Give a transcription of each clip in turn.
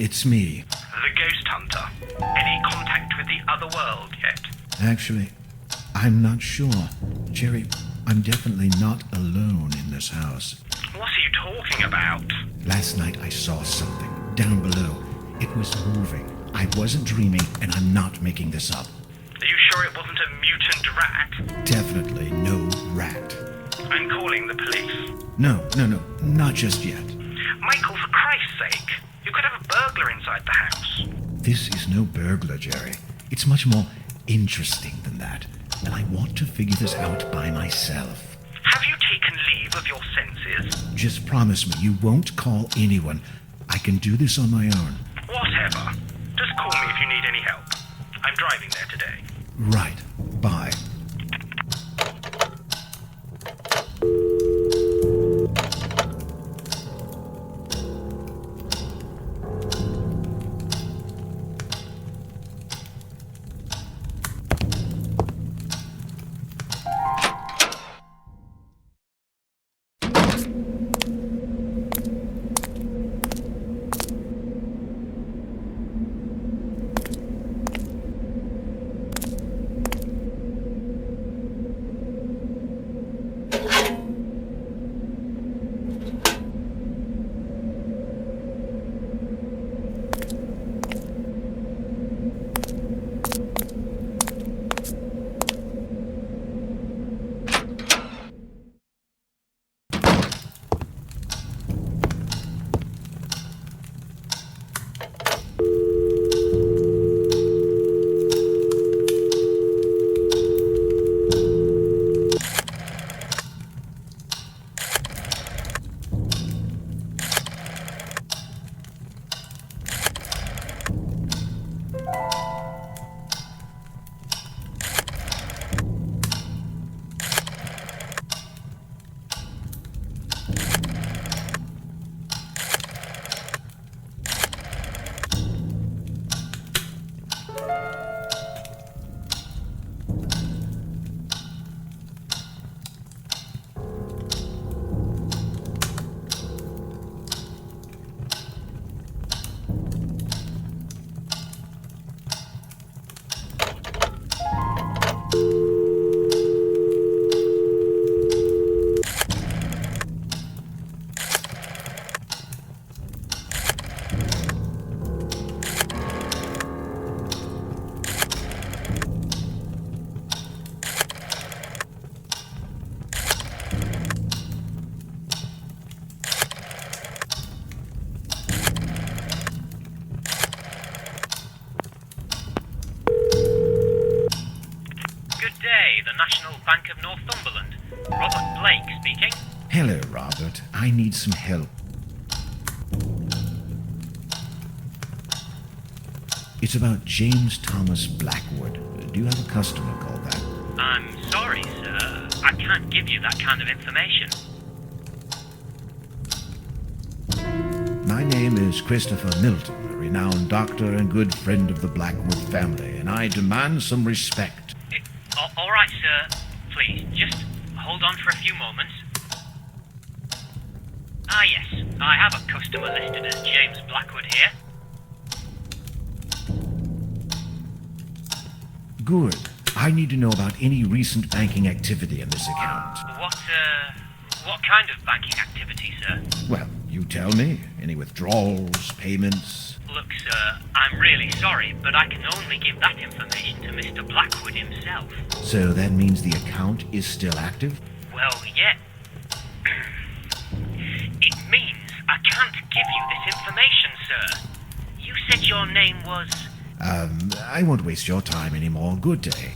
it's me. The Ghost Hunter. Any contact with the other world yet? Actually, I'm not sure. Jerry, I'm definitely not alone in this house. What are you talking about? Last night I saw something down below. It was moving. I wasn't dreaming, and I'm not making this up. Are you sure it wasn't a mutant rat? Definitely no rat. I'm calling the police. No, not just yet. Michael, for Christ's sake, you could have a burglar inside the house. This is no burglar, Jerry. It's much more interesting than that, and I want to figure this out by myself. Have you taken leave of your senses? Just promise me you won't call anyone. I can do this on my own. Whatever. Just call me if you need any help. I'm driving there today. Right. Bye. The National Bank of Northumberland. Robert Blake speaking. Hello, Robert. I need some help. It's about James Thomas Blackwood. Do you have a customer called that? I'm sorry, sir. I can't give you that kind of information. My name is Christopher Milton, a renowned doctor and good friend of the Blackwood family, and I demand some respect. All right, sir. Please, just hold on for a few moments. Ah, yes. I have a customer listed as James Blackwood here. Good. I need to know about any recent banking activity in this account. What kind of banking activity, sir? Well, you tell me. Any withdrawals, payments? Look, sir, I'm really sorry, but I can only give that information to Mr. Blackwood himself. So that means the account is still active? Well, yeah. It means I can't give you this information, sir. You said your name was... I won't waste your time anymore. Good day.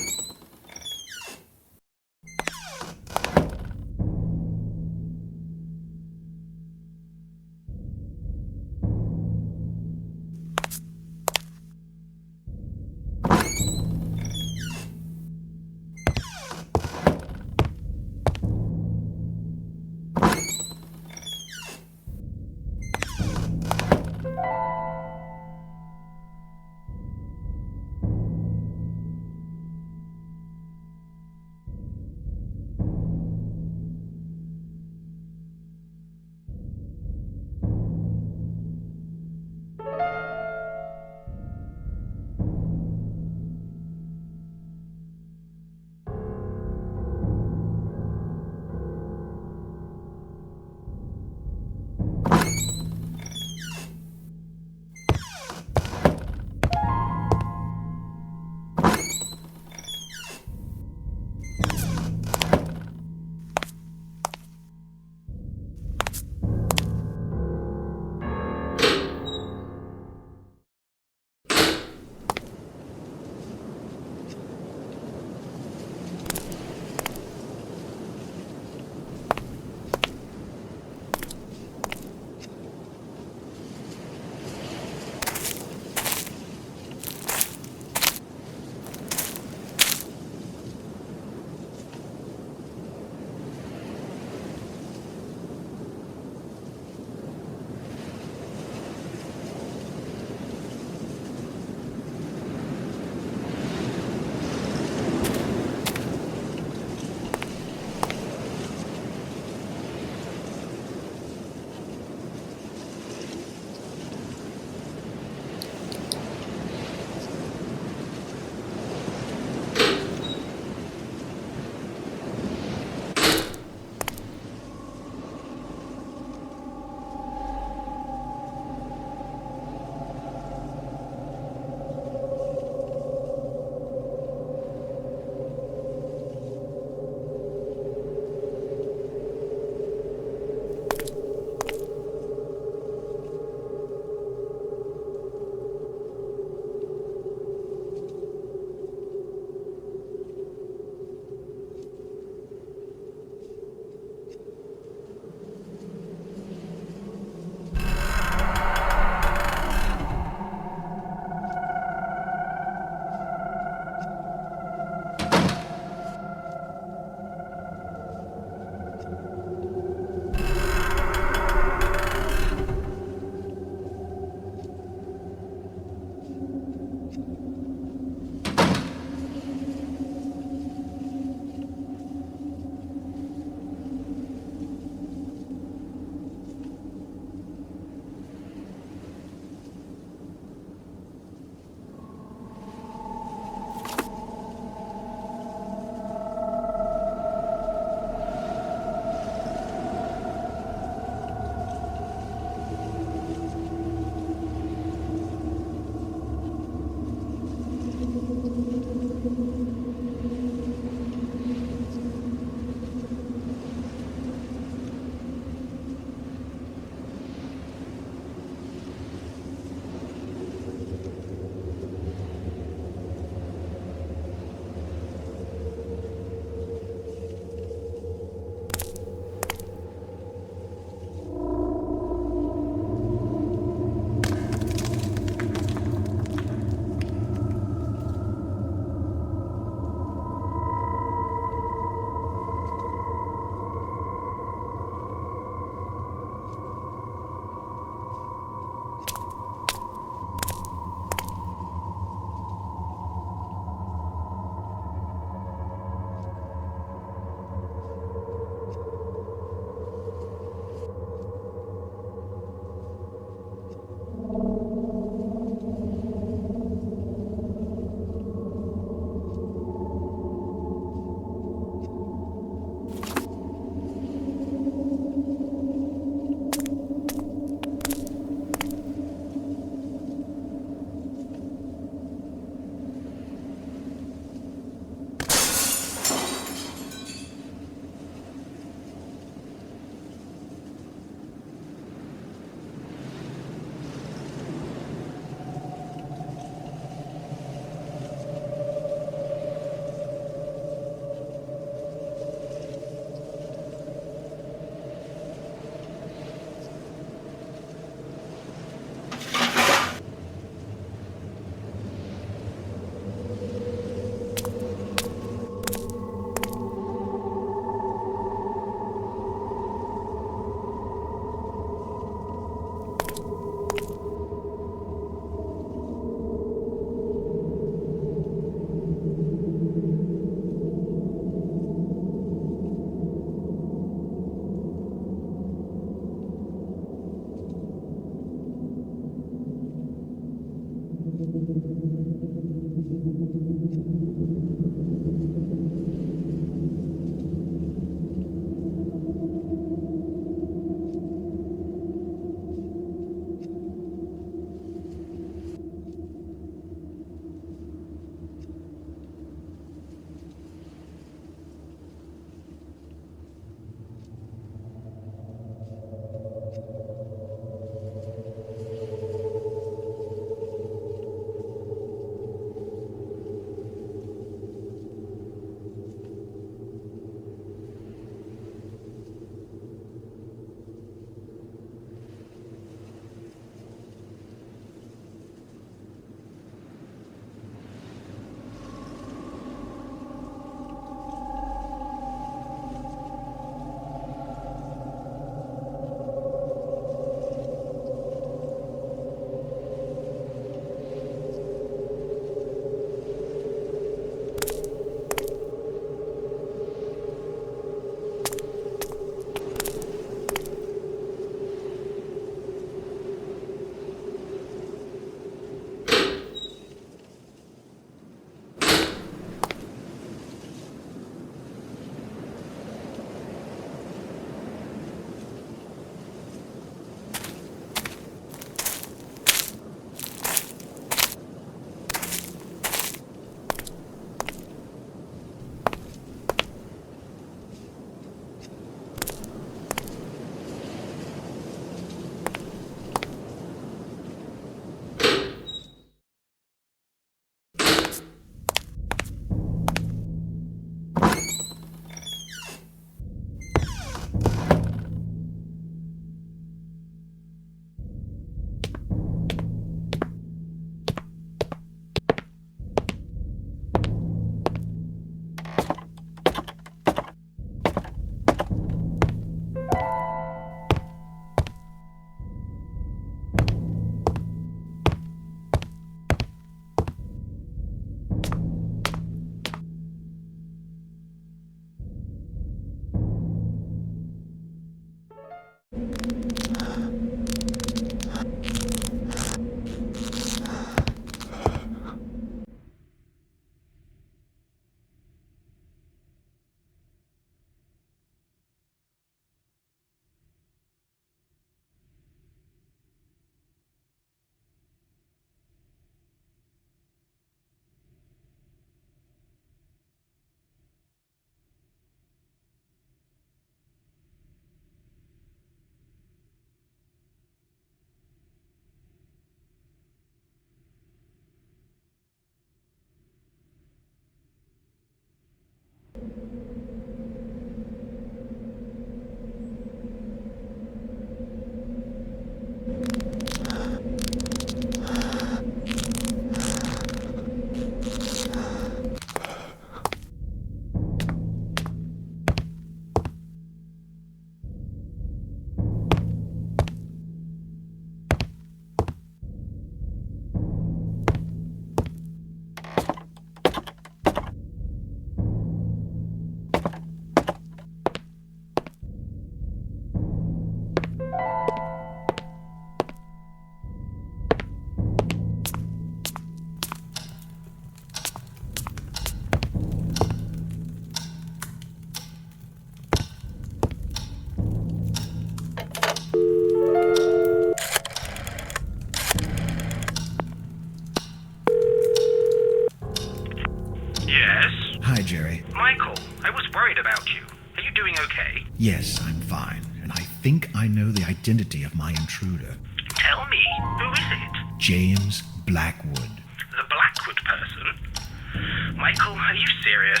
Yes, I'm fine, and I think I know the identity of my intruder. Tell me, who is it? James Blackwood. The Blackwood person? Michael, are you serious?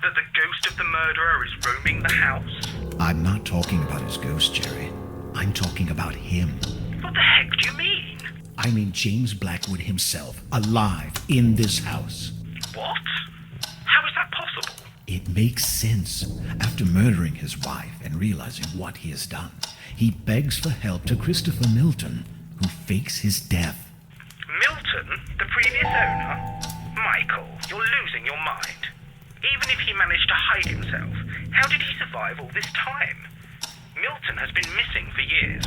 That the ghost of the murderer is roaming the house? I'm not talking about his ghost, Jerry. I'm talking about him. What the heck do you mean? I mean James Blackwood himself, alive in this house. What? How is that possible? It makes sense. After murdering his wife and realizing what he has done, he begs for help to Christopher Milton, who fakes his death. Milton, the previous owner? Michael, you're losing your mind. Even if he managed to hide himself, how did he survive all this time? Milton has been missing for years.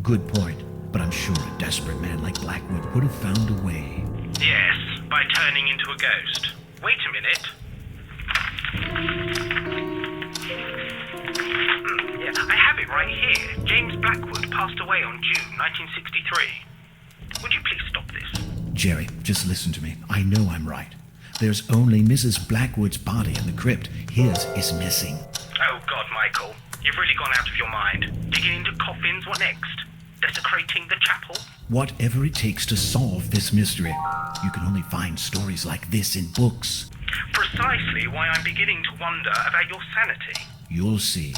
Good point, but I'm sure a desperate man like Blackwood would have found a way. Yes, by turning into a ghost. Wait a minute. Yeah, I have it right here. James Blackwood passed away on June 1963. Would you please stop this? Jerry, just listen to me. I know I'm right. There's only Mrs. Blackwood's body in the crypt. His is missing. Oh, God, Michael. You've really gone out of your mind. Digging into coffins, what next? Desecrating the chapel? Whatever it takes to solve this mystery. You can only find stories like this in books. Precisely why I'm beginning to wonder about your sanity. You'll see.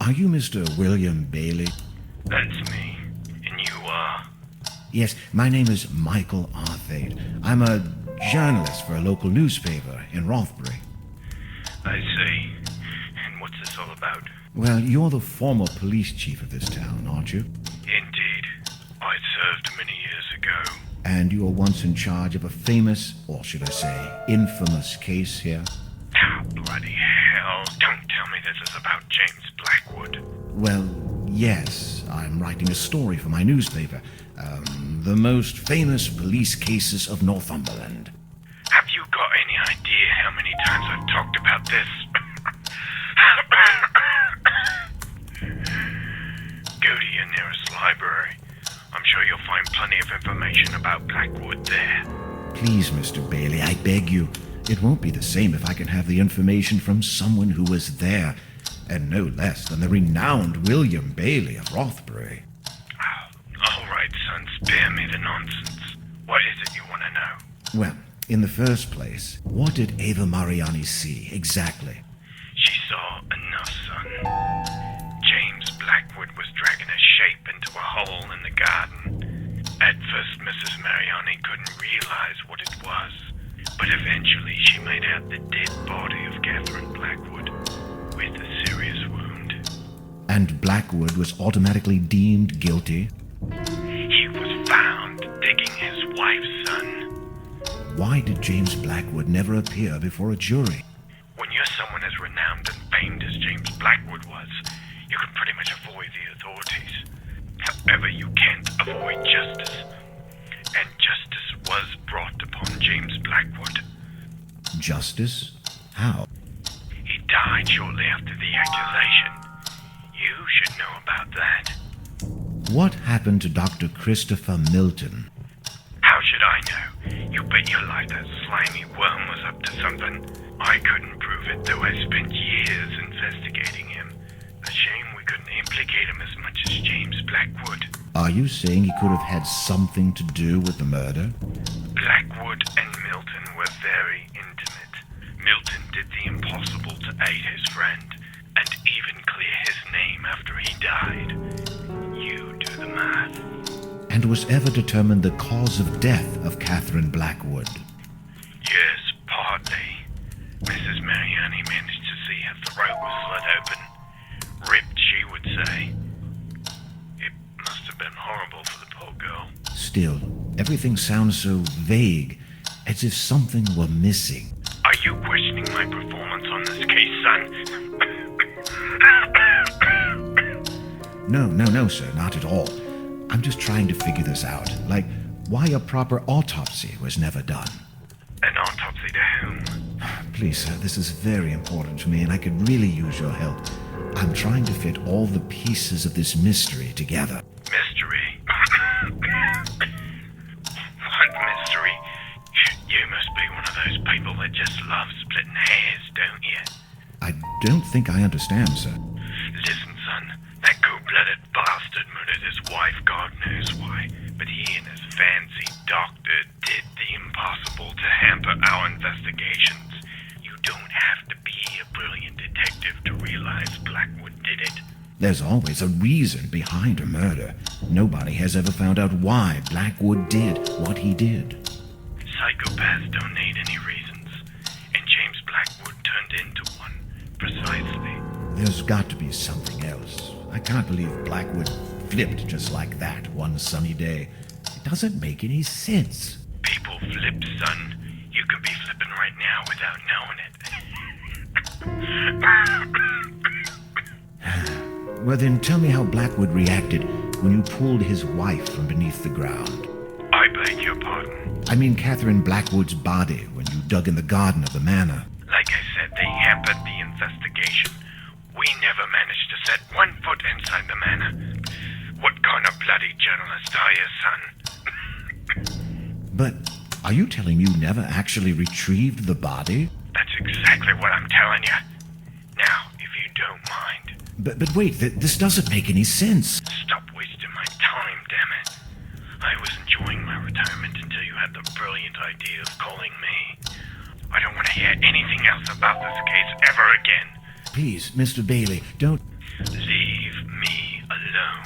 Are you Mr. William Bailey? That's me. And you are? Yes, my name is Michael Arthade. I'm a journalist for a local newspaper in Rothbury. I see. And what's this all about? Well, you're the former police chief of this town, aren't you? Indeed. I served many years ago. And you were once in charge of a famous, or should I say, infamous case here? Oh, bloody hell. Don't tell me this is about James Blackwood. Well, yes. I'm writing a story for my newspaper. The most famous police cases of Northumberland. Have you got any idea how many times I've talked about this? Go to your nearest library. I'm sure you'll find plenty of information about Blackwood there. Please, Mr. Bailey, I beg you. It won't be the same if I can have the information from someone who was there, and no less than the renowned William Bailey of Rothbury. All right, son, spare me the nonsense. What is it you want to know? Well, in the first place, what did Ava Mariani see exactly? She saw enough, son. James Blackwood was dragging a shape into a hole in the garden. At first, Mrs. Mariani couldn't realize what it was, but eventually she made out the dead body of Catherine Blackwood with a serious wound. And Blackwood was automatically deemed guilty? He was found digging his wife's son. Why did James Blackwood never appear before a jury? When you're someone as renowned and famed as James Blackwood was, you can pretty much avoid the authorities. However, you can't avoid justice. And justice was brought upon James Blackwood. Justice? How? He died shortly after the accusation. You should know about that. What happened to Dr. Christopher Milton? How should I know? You bet your life that slimy worm was up to something. I couldn't prove it, though I spent years investigating him. A shame we couldn't implicate him as much as James Blackwood. Are you saying he could have had something to do with the murder? Blackwood and Milton were very intimate. Milton did the impossible to aid his friend, and even clear his name after he died. You do the math. And was ever determined the cause of death of Catherine Blackwood? Yes, partly. Mrs. Mariani managed to see her throat was slit open. Ripped, she would say. It must have been horrible for the poor girl. Still, everything sounds so vague, as if something were missing. Are you questioning my performance on this case, son? No, sir, not at all. I'm just trying to figure this out, like why a proper autopsy was never done. An autopsy to whom? Please, sir, this is very important to me, and I could really use your help. I'm trying to fit all the pieces of this mystery together. Mystery? What mystery? You must be one of those people that just love splitting hairs, don't you? I don't think I understand, sir. Listen, son, that cold-blooded bastard murdered his wife, God knows why. But he and his fancy doctor did the impossible to hamper our investigations. You don't have to be a brilliant detective to realize Blackwood did it. There's always a reason behind a murder. Nobody has ever found out why Blackwood did what he did. Psychopaths don't need any reasons, and James Blackwood turned into one, precisely. There's got to be something else. I can't believe Blackwood flipped just like that one sunny day. It doesn't make any sense. People flip, son. You could be flipping right now without knowing it. Well, then tell me how Blackwood reacted when you pulled his wife from beneath the ground. I beg your pardon. I mean Catherine Blackwood's body when you dug in the garden of the manor. Like I said, they hampered the investigation. We never managed to set one foot inside the manor. What kind of bloody journalist are you, son? But are you telling me you never actually retrieved the body? That's exactly what I'm telling you. Now, if you don't mind. But wait, this doesn't make any sense. Stop wasting my time, damn it. I was enjoying my retirement until you had the brilliant idea of calling me. I don't want to hear anything else about this case ever again. Please, Mr. Bailey, don't... Leave me alone.